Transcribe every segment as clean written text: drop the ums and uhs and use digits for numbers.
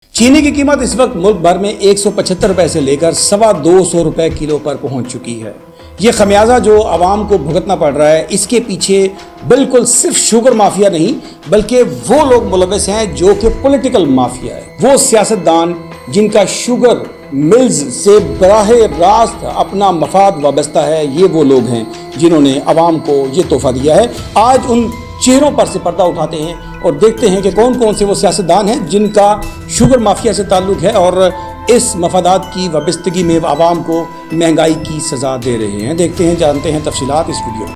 चीनी की कीमत इस वक्त मुल्क भर में 175 रुपए से लेकर 225 रुपए किलो पर पहुंच चुकी है। ये खमियाजा जो आवाम को भुगतना पड़ रहा है, इसके पीछे बिल्कुल सिर्फ शुगर माफिया नहीं बल्कि वो लोग मुलविस हैं जो कि पॉलिटिकल माफिया है। वो सियासतदान जिनका शुगर मिल्स से बराह रास्त अपना मफाद वाबस्ता है, ये वो लोग हैं जिन्होंने आवाम को ये तोहफा दिया है। आज उन चेहरों पर से पर्दा उठाते हैं और देखते हैं कि कौन कौन से वो सियासतदान हैं जिनका शुगर माफिया से ताल्लुक है और इस मफादात की वाबस्तगी में आवाम को महंगाई की सजा दे रहे हैं। देखते हैं, जानते हैं तफसीलात इस वीडियो में।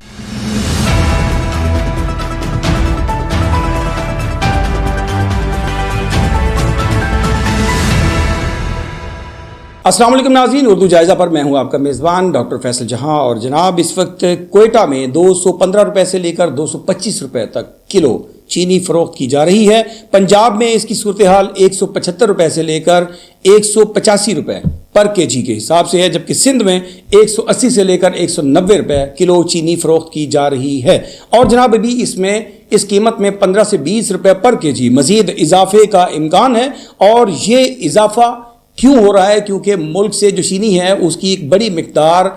अस्सलाम वालेकुम नाज़रीन, उर्दू जायज़ा पर मैं हूं आपका मेज़बान डॉक्टर फैसल जहां। और जनाब, इस वक्त कोयटा में 215 रुपए से लेकर 225 रुपए तक किलो चीनी फरोख्त की जा रही है। पंजाब में इसकी सूरत हाल 175 रुपए से लेकर 185 रुपए पर केजी के हिसाब से है, जबकि सिंध में 180 से लेकर 190 रुपए किलो चीनी फरोख्त की जा रही है। और जनाब, अभी इसमें इस कीमत में 15 से 20 रुपए पर केजी मजीद इजाफे का इम्कान है। और ये इजाफा क्यों हो रहा है? क्योंकि मुल्क से जो चीनी है उसकी एक बड़ी मिकदार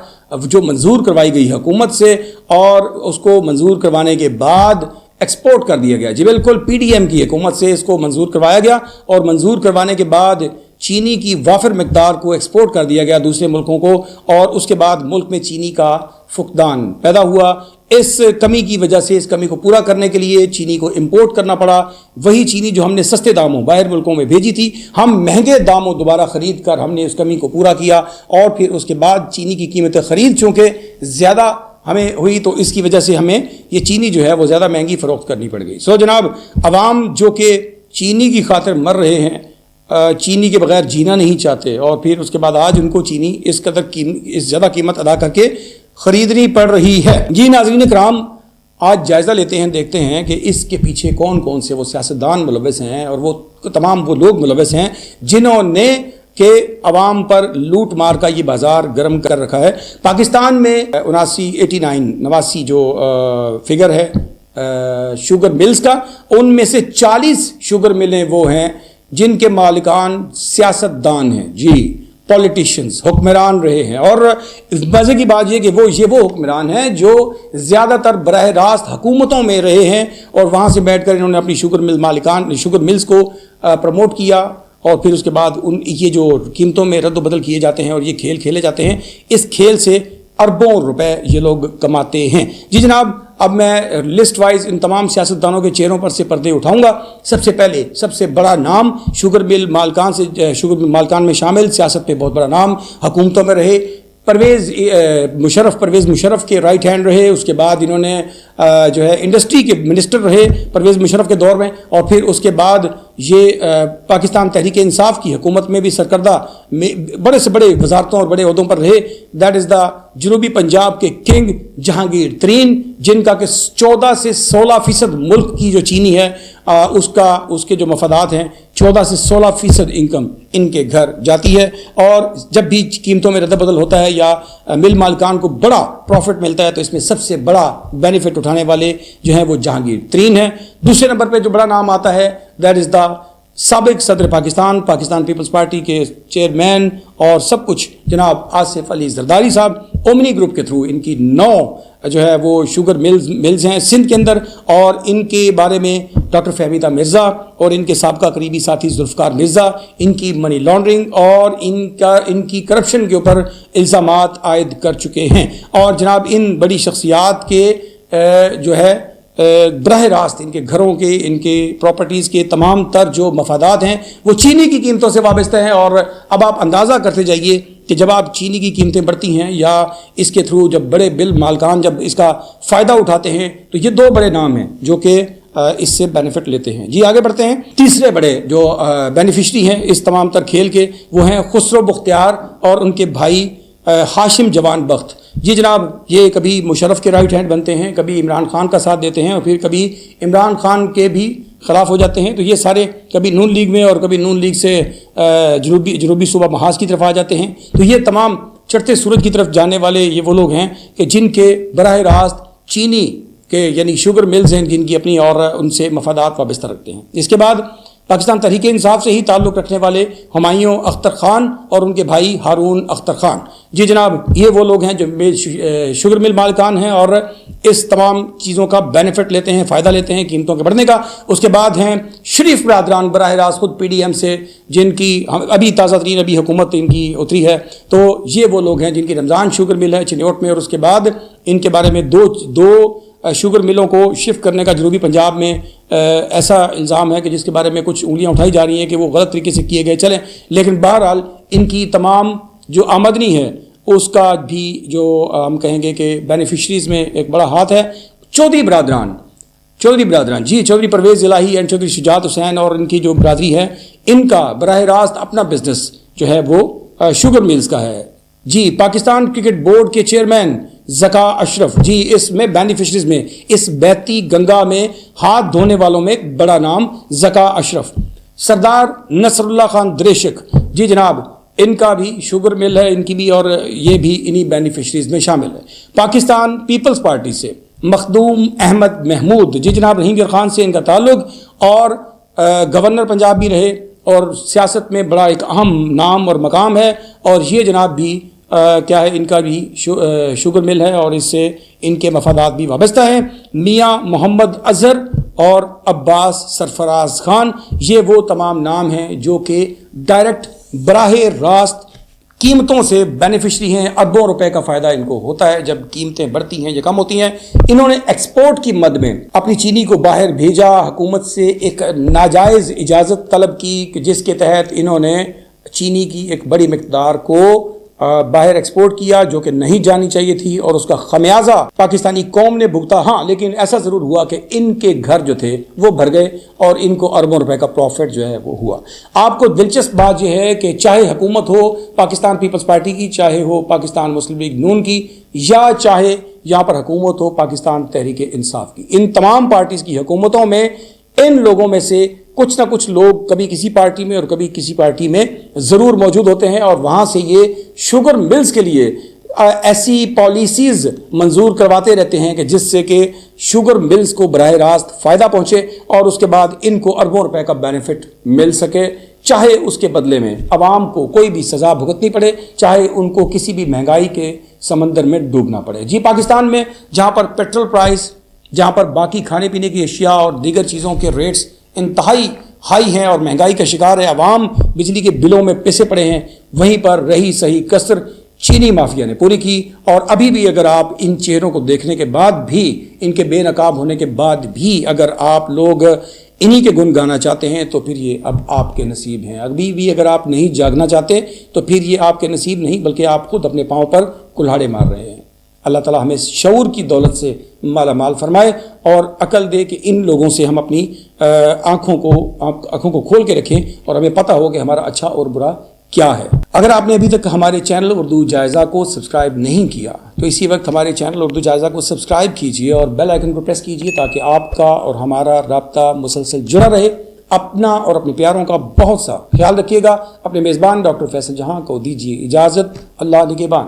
जो मंजूर करवाई गई हुकूमत से और उसको मंजूर करवाने के बाद एक्सपोर्ट कर दिया गया। जी बिल्कुल, पीडीएम की हुकूमत से इसको मंजूर करवाया गया और मंजूर करवाने के बाद चीनी की वाफिर मिकदार को एक्सपोर्ट कर दिया गया दूसरे मुल्कों को, और उसके बाद मुल्क में चीनी का फुकदान पैदा हुआ। इस कमी की वजह से, इस कमी को पूरा करने के लिए चीनी को इंपोर्ट करना पड़ा। वही चीनी जो हमने सस्ते दामों बाहर मुल्कों में भेजी थी, हम महंगे दामों दोबारा ख़रीद कर हमने उस कमी को पूरा किया। और फिर उसके बाद चीनी की कीमतें ख़रीद चूँकि ज़्यादा हमें हुई तो इसकी वजह से हमें ये चीनी जो है वो ज़्यादा महंगी फ़रोख्त करनी पड़ गई। सो जनाब, अवाम जो कि चीनी की खातिर मर रहे हैं, चीनी के बगैर जीना नहीं चाहते, और फिर उसके बाद आज उनको चीनी इस ज़्यादा कीमत अदा करके ख़रीदनी पड़ रही है। जी नाज़रीन इकराम, आज जायज़ा लेते हैं, देखते हैं कि इसके पीछे कौन कौन से वो सियासतदान मुलविस हैं और वो तमाम वो लोग मुलविस हैं जिन्होंने के अवाम पर लूट मार का ये बाज़ार गर्म कर रखा है। पाकिस्तान में 89 जो फिगर है शुगर मिल्स का, उनमें से 40 शुगर मिलें वो हैं जिनके मालिकान सियासतदान हैं। जी, पॉलिटिशियंस, हुक्मरान रहे हैं। और मज़े की बात ये कि वो हुक्मरान हैं जो ज़्यादातर बराह रास्त हुकूमतों में रहे हैं और वहाँ से बैठकर इन्होंने अपनी शुगर मिल्स को प्रमोट किया। और फिर उसके बाद ये जो कीमतों में रद्द बदल किए जाते हैं और ये खेल खेले जाते हैं, इस खेल से अरबों रुपए ये लोग कमाते हैं। जी जनाब, अब मैं लिस्ट वाइज इन तमाम सियासतदानों के चेहरों पर से पर्दे उठाऊंगा। सबसे पहले सबसे बड़ा नाम शुगर मिल मालकान में शामिल, सियासत पे बहुत बड़ा नाम, हुकूमतों में रहे, परवेज़ मुशर्रफ के राइट हैंड रहे। उसके बाद इन्होंने जो है इंडस्ट्री के मिनिस्टर रहे परवेज़ मुशर्रफ के दौर में, और फिर उसके बाद ये पाकिस्तान तहरीक इंसाफ की हुकूमत में भी सरकर्दा बड़े से बड़े वजारतों और बड़े ओहदों पर रहे। दैट इज़ द जनूबी पंजाब के किंग जहांगीर तरीन, जिनका कि 14 से 16% मुल्क की जो चीनी है उसके जो मफादात हैं, 14 से 16% इनकम इनके घर जाती है। और जब भी कीमतों में रद्द-बदल होता है या मिल मालिकान को बड़ा प्रॉफिट मिलता है तो इसमें सबसे बड़ा बेनिफिट उठाने वाले जो हैं वो जहांगीर तरीन है। दूसरे नंबर पे जो बड़ा नाम आता है दैट इज़ द साबिक सदर पाकिस्तान पीपल्स पार्टी के चेयरमैन और सब कुछ जनाब आसिफ अली जरदारी साहब। ओमनी ग्रुप के थ्रू इनकी 9 जो है वो शुगर मिल्स हैं सिंध के अंदर, और इनके बारे में डॉक्टर फहमीदा मिर्ज़ा और इनके साबका करीबी साथी जुल्फ़कार मिर्ज़ा इनकी मनी लॉन्ड्रिंग और इनकी करप्शन के ऊपर इल्ज़ामात आयद कर चुके हैं। और जनाब, इन बड़ी शख्सियात के जो है बराह रास्त इनके घरों के, इनके प्रॉपर्टीज़ के तमाम तर जो मफादात हैं वो चीनी की कीमतों से वाबस्ता हैं। और अब आप अंदाज़ा करते जाइए कि जब आप चीनी की कीमतें बढ़ती हैं या इसके थ्रू जब बड़े बिल मालकान जब इसका फ़ायदा उठाते हैं, तो ये 2 बड़े नाम हैं जो कि इससे बेनिफिट लेते हैं। जी आगे बढ़ते हैं। तीसरे बड़े जो बेनिफिशरी हैं इस तमाम तर खेल के, वो हैं खुसरो बख्तियार और उनके भाई हाशिम जवान बख्त। जी जनाब, ये कभी मुशर्रफ के राइट हैंड बनते हैं, कभी इमरान खान का साथ देते हैं और फिर कभी इमरान खान के भी ख़िलाफ़ हो जाते हैं। तो ये सारे कभी नून लीग में और कभी नून लीग से जनूबी सूबा महाज की तरफ आ जाते हैं। तो ये तमाम चढ़ते सूरज की तरफ जाने वाले ये वो लोग हैं कि जिनके बराह रास्त चीनी के यानी शुगर मिल्स हैं जिनकी अपनी और उनसे मफादात वाबस्ता रखते हैं। इसके बाद پاکستان تحریک انصاف سے ہی تعلق رکھنے والے ہمایوں اختر خان اور ان کے بھائی ہارون اختر خان، جی جناب یہ وہ لوگ ہیں جو شوگر مل مالکان ہیں اور اس تمام چیزوں کا بینیفٹ لیتے ہیں، فائدہ لیتے ہیں قیمتوں کے بڑھنے کا۔ اس کے بعد ہیں شریف برادران براہ راست خود پی ڈی ایم سے، جن کی ابھی تازہ ترین ابھی حکومت ان کی اتری ہے، تو یہ وہ لوگ ہیں جن کی رمضان شوگر مل ہے چنیوٹ میں، اور اس کے بعد ان کے بارے میں دو شوگر ملوں کو شفٹ کرنے کا جنوبی پنجاب میں ایسا الزام ہے کہ جس کے بارے میں کچھ انگلیاں اٹھائی جا رہی ہیں کہ وہ غلط طریقے سے کیے گئے چلیں، لیکن بہرحال ان کی تمام جو آمدنی ہے اس کا بھی جو ہم کہیں گے کہ بینیفیشریز میں ایک بڑا ہاتھ ہے۔ چودھری برادران جی، چودھری پرویز الہی اینڈ چودھری شجاعت حسین اور ان کی جو برادری ہے، ان کا براہ راست اپنا بزنس جو ہے وہ شوگر ملز کا ہے۔ جی پاکستان کرکٹ بورڈ کے چیئرمین زکا اشرف، جی اس میں بینیفیشریز میں اس بیتی گنگا میں ہاتھ دھونے والوں میں ایک بڑا نام زکا اشرف۔ سردار نصر اللہ خان دریشک، جی جناب ان کا بھی شوگر مل ہے ان کی بھی، اور یہ بھی انہی بینیفیشریز میں شامل ہے۔ پاکستان پیپلز پارٹی سے مخدوم احمد محمود، جی جناب رحیم گر خان سے ان کا تعلق، اور گورنر پنجاب بھی رہے اور سیاست میں بڑا ایک اہم نام اور مقام ہے، اور یہ جناب بھی کیا ہے ان کا بھی شوگر مل ہے اور اس سے ان کے مفادات بھی وابستہ ہیں۔ میاں محمد اظہر اور عباس سرفراز خان، یہ وہ تمام نام ہیں جو کہ ڈائریکٹ براہ راست قیمتوں سے بینیفیشری ہیں، اربوں روپے کا فائدہ ان کو ہوتا ہے جب قیمتیں بڑھتی ہیں یا کم ہوتی ہیں۔ انہوں نے ایکسپورٹ کی مد میں اپنی چینی کو باہر بھیجا، حکومت سے ایک ناجائز اجازت طلب کی جس کے تحت انہوں نے چینی کی ایک بڑی مقدار کو باہر ایکسپورٹ کیا جو کہ نہیں جانی چاہیے تھی، اور اس کا خمیازہ پاکستانی قوم نے بھگتا۔ ہاں لیکن ایسا ضرور ہوا کہ ان کے گھر جو تھے وہ بھر گئے اور ان کو اربوں روپے کا پروفٹ جو ہے وہ ہوا۔ آپ کو دلچسپ بات یہ ہے کہ چاہے حکومت ہو پاکستان پیپلز پارٹی کی، چاہے ہو پاکستان مسلم لیگ نون کی، یا چاہے یہاں پر حکومت ہو پاکستان تحریک انصاف کی، ان تمام پارٹیز کی حکومتوں میں ان لوگوں میں سے کچھ نہ کچھ لوگ کبھی کسی پارٹی میں اور کبھی کسی پارٹی میں ضرور موجود ہوتے ہیں، اور وہاں سے یہ شوگر ملز کے لیے ایسی پالیسیز منظور کرواتے رہتے ہیں کہ جس سے کہ شوگر ملز کو براہ راست فائدہ پہنچے اور اس کے بعد ان کو اربوں روپے کا بینیفٹ مل سکے، چاہے اس کے بدلے میں عوام کو کوئی بھی سزا بھگتنی پڑے، چاہے ان کو کسی بھی مہنگائی کے سمندر میں ڈوبنا پڑے۔ جی پاکستان میں جہاں پر پیٹرول پرائس، جہاں پر باقی کھانے پینے کی اشیاء اور دیگر چیزوں کے ریٹس انتہائی ہائی ہیں اور مہنگائی کا شکار ہے، عوام بجلی کے بلوں میں پسے پڑے ہیں، وہیں پر رہی صحیح کسر چینی مافیا نے پوری کی۔ اور ابھی بھی اگر آپ ان چہروں کو دیکھنے کے بعد بھی، ان کے بے نقاب ہونے کے بعد بھی اگر آپ لوگ انہی کے گن گانا چاہتے ہیں تو پھر یہ اب آپ کے نصیب ہیں۔ ابھی بھی اگر آپ نہیں جاگنا چاہتے تو پھر یہ آپ کے نصیب نہیں بلکہ آپ خود اپنے پاؤں پر کلہاڑے مار رہے ہیں۔ اللہ تعالیٰ ہمیں شعور کی دولت سے مالا مال فرمائے اور عقل دے کہ ان لوگوں سے ہم اپنی آنکھوں کو کھول کے رکھیں اور ہمیں پتہ ہو کہ ہمارا اچھا اور برا کیا ہے۔ اگر آپ نے ابھی تک ہمارے چینل اردو جائزہ کو سبسکرائب نہیں کیا تو اسی وقت ہمارے چینل اردو جائزہ کو سبسکرائب کیجئے اور بیل آئیکن کو پریس کیجئے تاکہ آپ کا اور ہمارا رابطہ مسلسل جڑا رہے۔ اپنا اور اپنے پیاروں کا بہت سا خیال رکھیے گا۔ اپنے میزبان ڈاکٹر فیصل جہاں کو دیجیے اجازت۔ اللہ نگہبان۔